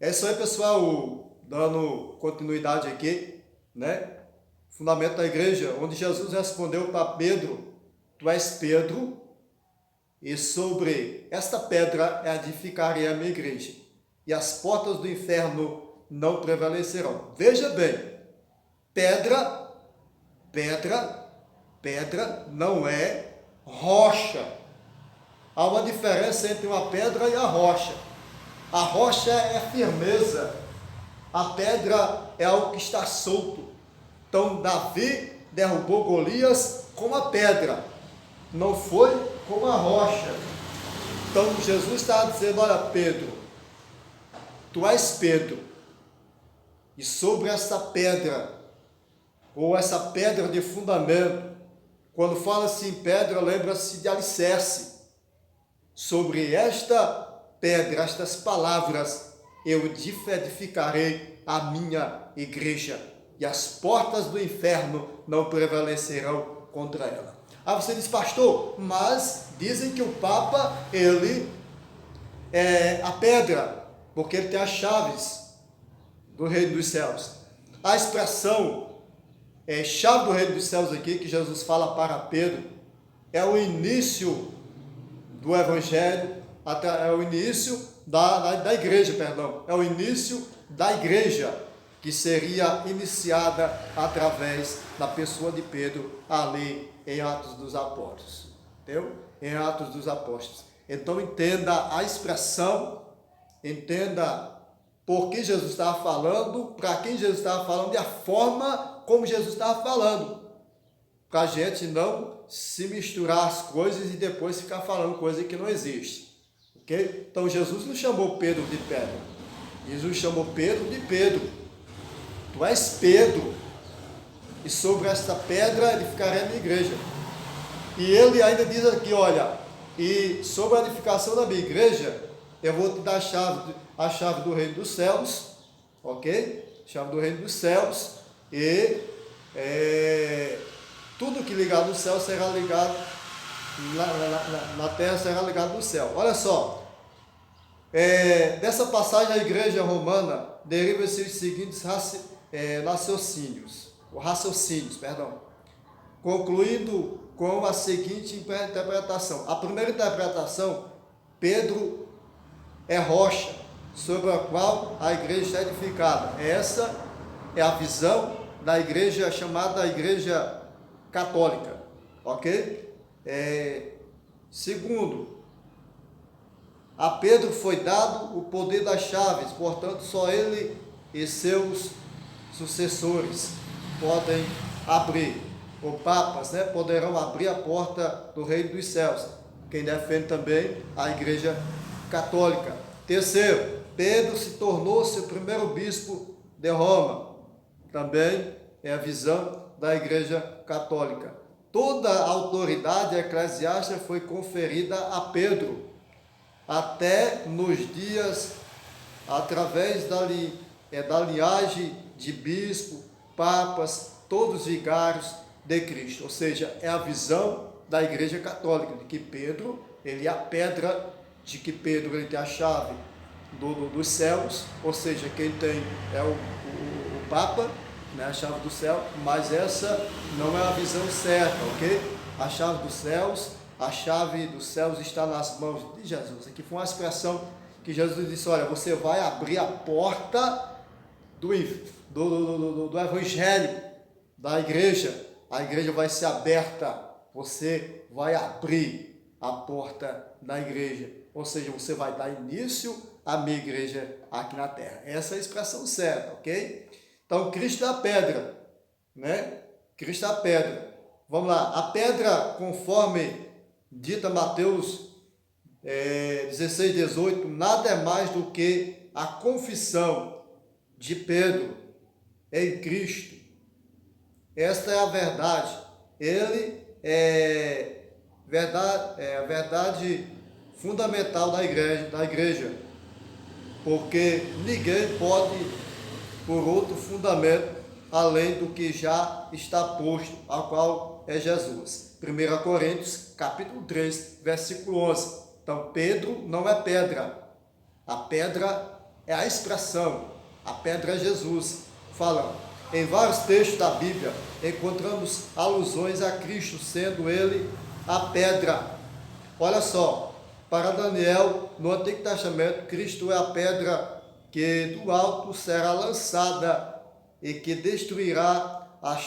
É isso aí, pessoal, dando continuidade aqui, né? Fundamento da igreja, onde Jesus respondeu para Pedro: Tu és Pedro, e sobre esta pedra edificarei a minha igreja, e as portas do inferno não prevalecerão. Veja bem, pedra, pedra, pedra não é rocha. Há uma diferença entre uma pedra e a rocha. A rocha é firmeza, a pedra é algo que está solto. Então Davi derrubou Golias com a pedra, não foi com a rocha. Então Jesus estava dizendo: olha, Pedro, tu és Pedro, e sobre essa pedra, ou essa pedra de fundamento, quando fala-se em pedra, lembra-se de alicerce. Sobre esta pedra, estas palavras, eu edificarei a minha igreja, e as portas do inferno não prevalecerão contra ela. Aí você diz: pastor, mas dizem que o Papa, ele é a pedra, porque ele tem as chaves do reino dos céus. A expressão chave do reino dos céus aqui, que Jesus fala para Pedro, é o início do evangelho, é o início da igreja, perdão, é o início da igreja, que seria iniciada através da pessoa de Pedro, ali em Atos dos Apóstolos, entendeu? Em Atos dos Apóstolos. Então entenda a expressão, entenda por que Jesus estava falando, para quem Jesus estava falando e a forma como Jesus estava falando, para a gente não se misturar as coisas e depois ficar falando coisa que não existe, ok? Então Jesus não chamou Pedro de pedra, Jesus chamou Pedro de Pedro. Tu és Pedro, e sobre esta pedra edificarei a minha igreja. E ele ainda diz aqui, olha, e sobre a edificação da minha igreja, eu vou te dar a chave do reino dos céus, ok? Chave do reino dos céus, e tudo que ligar no céu será ligado, na terra será ligado no céu. Olha só, dessa passagem a igreja romana deriva-se os seguintes raciocínios, concluindo com a seguinte interpretação. A primeira interpretação: Pedro é rocha sobre a qual a igreja está edificada. Essa é a visão da igreja chamada Igreja Católica, ok? Segundo, a Pedro foi dado o poder das chaves, portanto só ele e seus sucessores podem abrir, ou papas, né, poderão abrir a porta do reino dos céus. Quem defende também a igreja católica. Terceiro, Pedro se tornou-se o primeiro bispo de Roma. Também é a visão da igreja católica. Toda a autoridade eclesiástica foi conferida a Pedro, até nos dias, através da linhagem de bispo, papas, todos vigários de Cristo. Ou seja, é a visão da igreja católica, de que Pedro, ele é a pedra, de que Pedro ele tem a chave dos céus, ou seja, quem tem é o Papa, né, a chave do céu, mas essa não é a visão certa, ok? A chave dos céus está nas mãos de Jesus. Aqui foi uma expressão que Jesus disse: olha, você vai abrir a porta do evangelho, da igreja, a igreja vai ser aberta, você vai abrir a porta da igreja, ou seja, você vai dar início à minha igreja aqui na terra. Essa é a expressão certa, ok? Então, Cristo é a pedra, né? Cristo é a pedra. Vamos lá, a pedra, conforme dita Mateus 16, 18, nada é mais do que a confissão de Pedro em Cristo. Esta é a verdade. Ele é a verdade fundamental da igreja, porque ninguém pode por outro fundamento além do que já está posto, ao qual é Jesus. 1 Coríntios, capítulo 3, versículo 11. Então, Pedro não é pedra. A pedra é a expressão, a pedra é Jesus, falando. Em vários textos da Bíblia, encontramos alusões a Cristo, sendo ele a pedra. Olha só, para Daniel, no Antigo Testamento, Cristo é a pedra que do alto será lançada e que destruirá a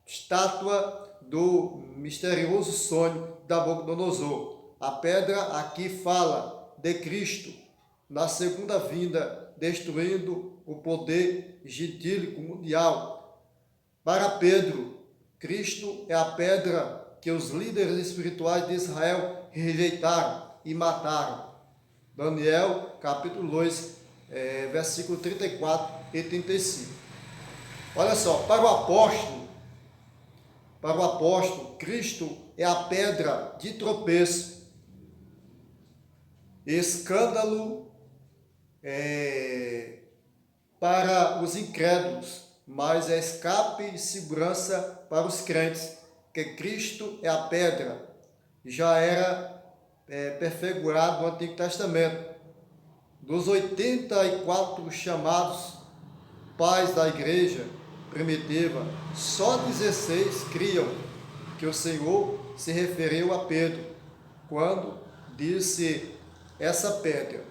estátua do misterioso sonho da Nabucodonosor. A pedra aqui fala de Cristo na segunda vinda, destruindo o poder gentílico mundial. Para Pedro, Cristo é a pedra que os líderes espirituais de Israel rejeitaram e mataram. Daniel, capítulo 2, versículo 34 e 35. Olha só, para o apóstolo, Cristo é a pedra de tropeço, escândalo para os incrédulos, mas é escape e segurança para os crentes, que Cristo é a pedra. Já era perfigurado no Antigo Testamento. Dos 84 chamados pais da igreja primitiva, só 16 criam que o Senhor se referiu a Pedro, quando disse essa pedra.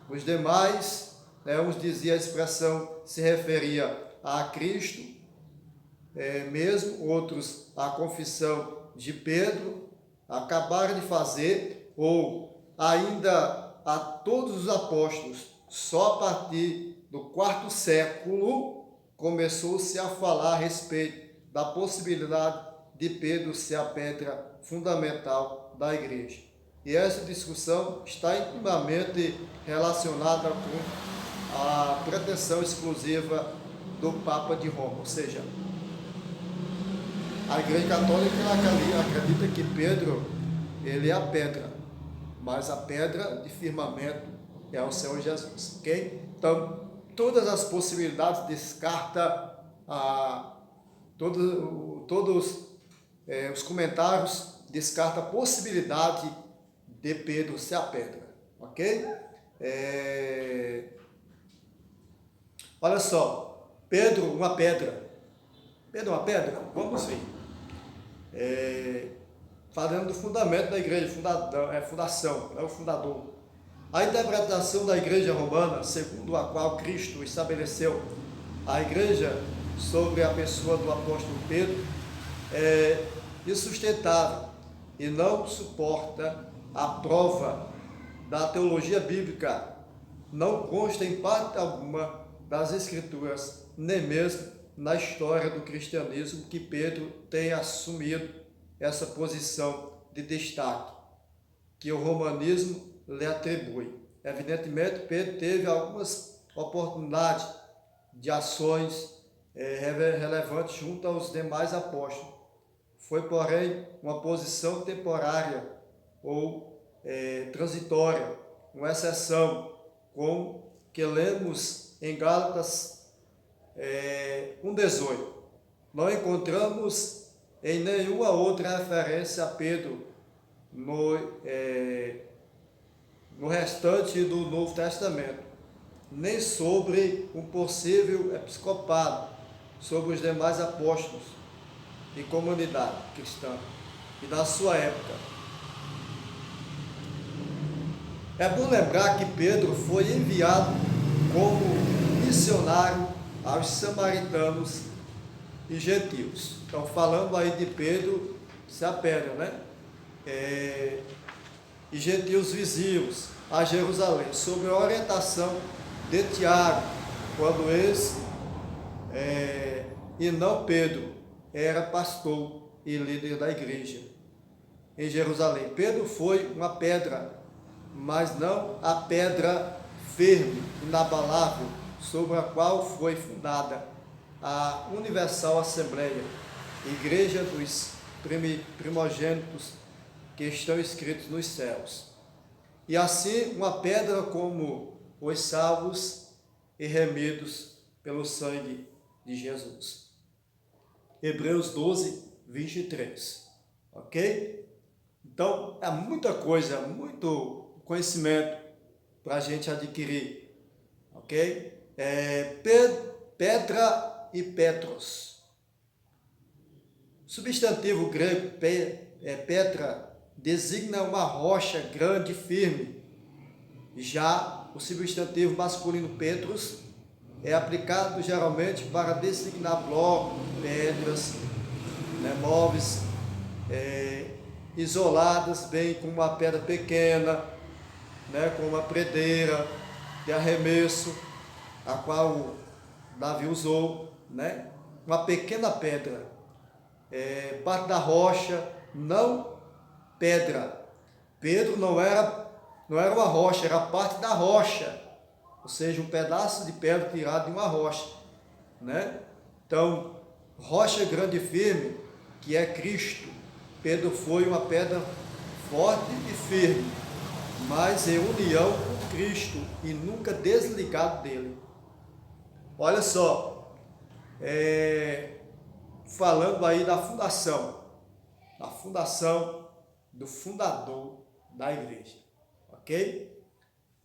Os demais, uns diziam a expressão se referia a Cristo, mesmo, outros a confissão de Pedro acabaram de fazer, ou ainda a todos os apóstolos. Só a partir do quarto século começou-se a falar a respeito da possibilidade de Pedro ser a pedra fundamental da igreja. E essa discussão está intimamente relacionada com a pretensão exclusiva do Papa de Roma, ou seja, a Igreja Católica acredita que Pedro, ele é a pedra, mas a pedra de firmamento é o Senhor Jesus, ok? Então, todas as possibilidades descarta todos os comentários descarta a possibilidade de Pedro ser a pedra, ok? Olha só, Pedro, uma pedra. Pedro, uma pedra? Vamos ver. Falando do fundamento da igreja, fundação, é o fundador. A interpretação da igreja romana, segundo a qual Cristo estabeleceu a igreja sobre a pessoa do apóstolo Pedro, é insustentável e não suporta a prova da teologia bíblica. Não consta em parte alguma das escrituras, nem mesmo na história do cristianismo, que Pedro tenha assumido essa posição de destaque que o romanismo lhe atribui. Evidentemente, Pedro teve algumas oportunidades de ações relevantes junto aos demais apóstolos. Foi, porém, uma posição temporária ou transitória, uma exceção, com que lemos em Gálatas 1,18. Não encontramos em nenhuma outra referência a Pedro no restante do Novo Testamento, nem sobre um possível episcopado sobre os demais apóstolos e comunidade cristã e da sua época. É bom lembrar que Pedro foi enviado como missionário aos samaritanos e gentios. Então, falando aí de Pedro, se a pedra, né? E gentios vizinhos a Jerusalém, sob a orientação de Tiago, quando esse, e não Pedro, era pastor e líder da igreja em Jerusalém. Pedro foi uma pedra, mas não a pedra firme, inabalável, sobre a qual foi fundada a Universal Assembleia, Igreja dos primogênitos que estão escritos nos céus. E assim, uma pedra como os salvos e remidos pelo sangue de Jesus. Hebreus 12, 23. Ok? Então, é muita coisa, muito conhecimento para a gente adquirir. ok? Pedra e Petros. Substantivo grego Petra designa uma rocha grande e firme. Já o substantivo masculino Petros é aplicado geralmente para designar blocos, pedras, né, móveis isoladas, bem como uma pedra pequena, né, como uma predeira de arremesso, a qual Davi usou, né? Uma pequena pedra, parte da rocha, não pedra. Pedro não era uma rocha, era parte da rocha, ou seja, um pedaço de pedra tirado de uma rocha, né? Então, rocha grande e firme, que é Cristo. Pedro foi uma pedra forte e firme, mas em união com Cristo e nunca desligado dele. Olha só, falando aí da fundação do fundador da igreja, ok?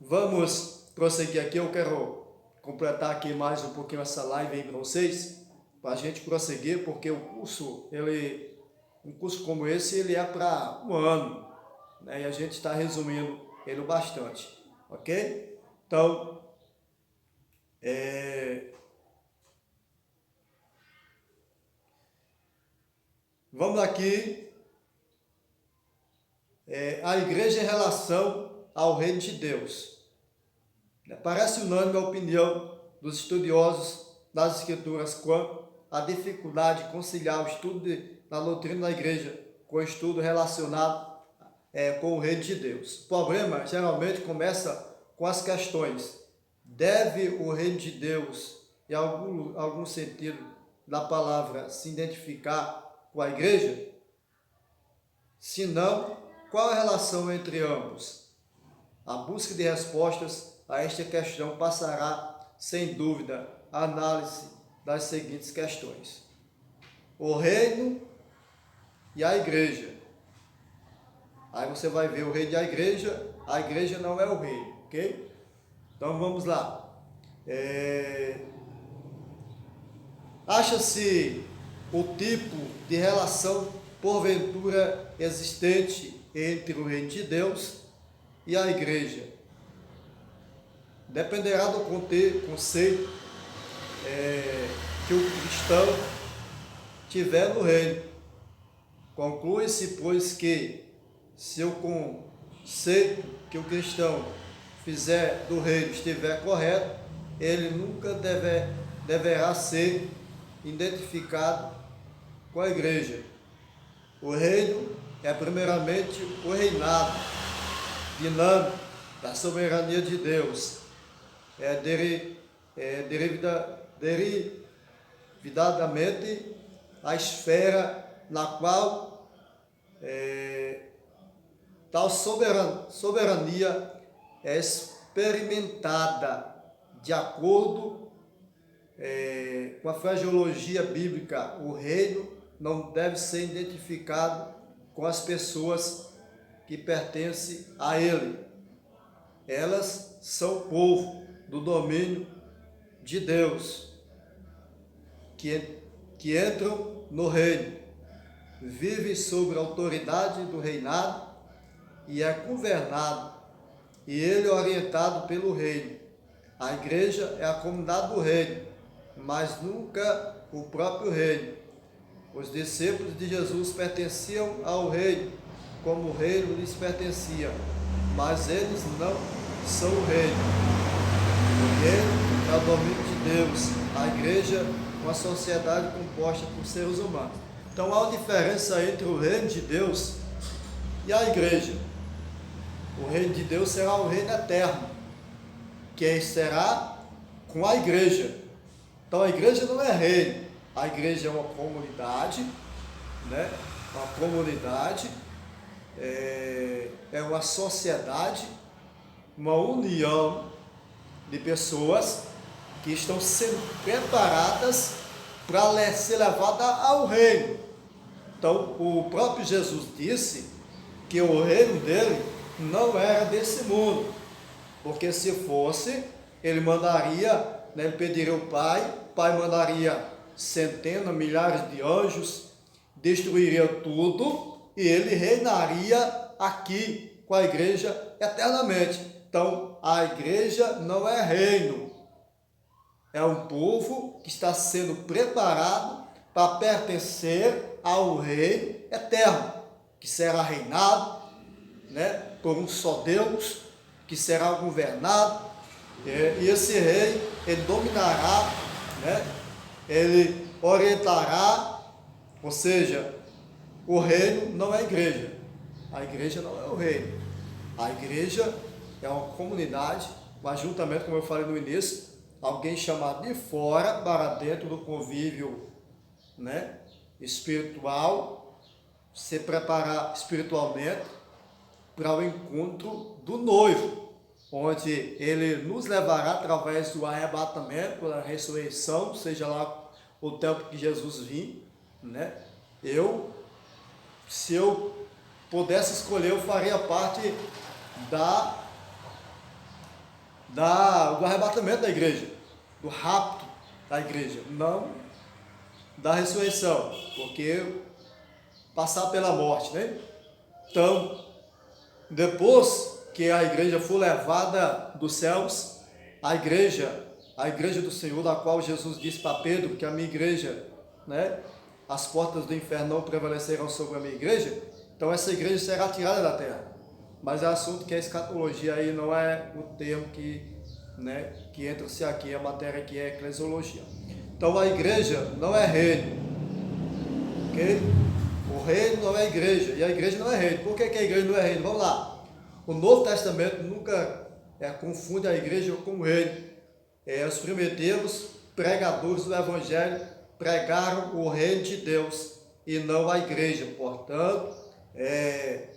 Vamos prosseguir aqui, eu quero completar aqui mais um pouquinho essa live aí para vocês, para a gente prosseguir, porque o curso, um curso como esse, ele é para um ano, né? E a gente está resumindo ele bastante, ok? Então, vamos aqui, a igreja em relação ao reino de Deus. Parece unânime a opinião dos estudiosos das Escrituras quanto à dificuldade de conciliar o estudo da doutrina da igreja com o estudo relacionado com o reino de Deus. O problema geralmente começa com as questões: deve o reino de Deus, em algum sentido da palavra, se identificar com a igreja? Se não, qual a relação entre ambos? A busca de respostas a esta questão passará, sem dúvida, a análise das seguintes questões: o reino e a igreja. Aí você vai ver o reino e a igreja não é o reino, ok? Então vamos lá. Acha-se o tipo de relação porventura existente entre o reino de Deus e a igreja? Dependerá do conceito que o cristão tiver no reino. Conclui-se, pois, que se o conceito que o cristão fizer do reino estiver correto, ele nunca deverá ser identificado com a igreja. O reino é primeiramente o reinado dinâmico da soberania de Deus. Derividamente a esfera na qual tal soberania é experimentada de acordo com a fraseologia bíblica. O reino não deve ser identificado com as pessoas que pertencem a ele. Elas são povo do domínio de Deus, que entram no reino, vivem sob a autoridade do reinado e é governado, e ele é orientado pelo reino. A igreja é a comunidade do reino, mas nunca o próprio reino. Os discípulos de Jesus pertenciam ao reino, como o reino lhes pertencia, mas eles não são o reino. O reino é o domínio de Deus, a igreja é uma sociedade composta por seres humanos. Então há uma diferença entre o reino de Deus e a igreja. O reino de Deus será o reino eterno, que será com a igreja. Então a igreja não é reino, a igreja é uma comunidade, né? Uma comunidade, é uma sociedade, uma união de pessoas que estão sendo preparadas para ser levada ao reino. Então o próprio Jesus disse que o reino dele não era desse mundo, porque se fosse, ele mandaria, né, ele pediria ao Pai, o Pai mandaria centenas, milhares de anjos, destruiria tudo e ele reinaria aqui com a igreja eternamente. Então, a igreja não é reino, é um povo que está sendo preparado para pertencer ao reino eterno, que será reinado, né, por um só Deus, que será governado, e esse rei, ele dominará, né, ele orientará, ou seja, o reino não é a igreja não é o reino, a igreja é uma comunidade, um ajuntamento, como eu falei no início, alguém chamado de fora para dentro do convívio, né, espiritual, se preparar espiritualmente para o encontro do noivo, onde ele nos levará através do arrebatamento, da ressurreição, seja lá o tempo que Jesus vir, né? Se eu pudesse escolher, eu faria parte do arrebatamento da igreja, do rapto da igreja, não da ressurreição, porque passar pela morte, né? Então, depois que a igreja for levada dos céus, a igreja do Senhor, da qual Jesus disse para Pedro que a minha igreja, né, as portas do inferno não prevalecerão sobre a minha igreja, então essa igreja será tirada da terra. Mas é assunto que a escatologia aí não é o termo que, né, que entra-se aqui, a matéria que é eclesiologia. Então a igreja não é reino, ok? O reino não é igreja, e a igreja não é reino. Por que a igreja não é reino? Vamos lá. O Novo Testamento nunca confunde a igreja com o reino. Os primeiros pregadores do Evangelho pregaram o reino de Deus e não a igreja. Portanto, é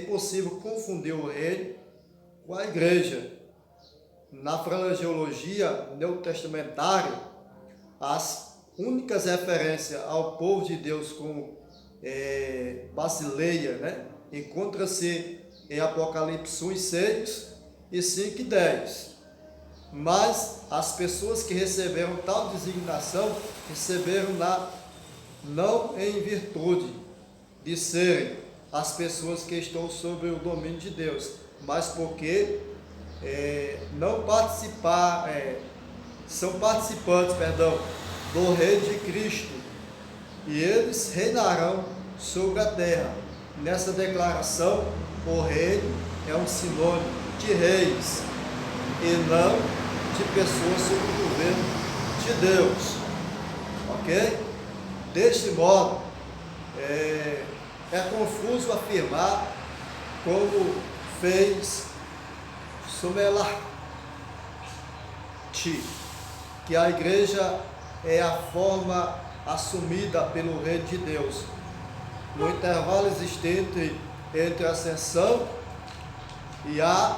impossível confundir o reino com a igreja. Na fraseologia neotestamentária, as únicas referências ao povo de Deus como Basileia, né, encontra-se em Apocalipse 1:6 e 5:10. Mas as pessoas que receberam tal designação, receberam não em virtude de serem as pessoas que estão sob o domínio de Deus, mas porque são participantes, do reino de Cristo, e eles reinarão sobre a terra. Nessa declaração, o reino é um sinônimo de reis e não de pessoas sob o governo de Deus, ok? Deste modo, é confuso afirmar, como fez Sumelati, que a igreja é a forma assumida pelo reino de Deus. No intervalo existente entre a ascensão e a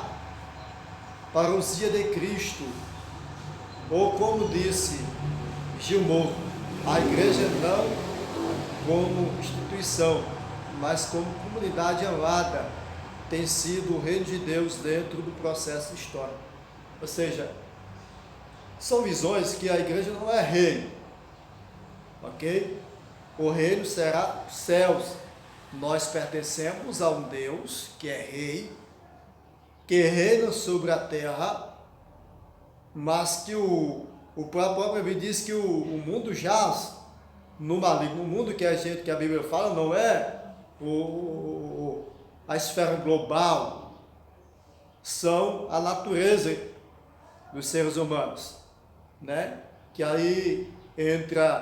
parousia de Cristo, ou como disse Gilmour, a igreja não como instituição, mas como comunidade amada, tem sido o reino de Deus dentro do processo histórico. Ou seja, são visões que a igreja não é reino, ok? O reino será os céus. Nós pertencemos a um Deus que é rei, que reina sobre a terra, mas que o próprio Bíblia diz que o mundo jaz no maligno. O mundo que a Bíblia fala não é a esfera global, são a natureza dos seres humanos, né? Que aí entra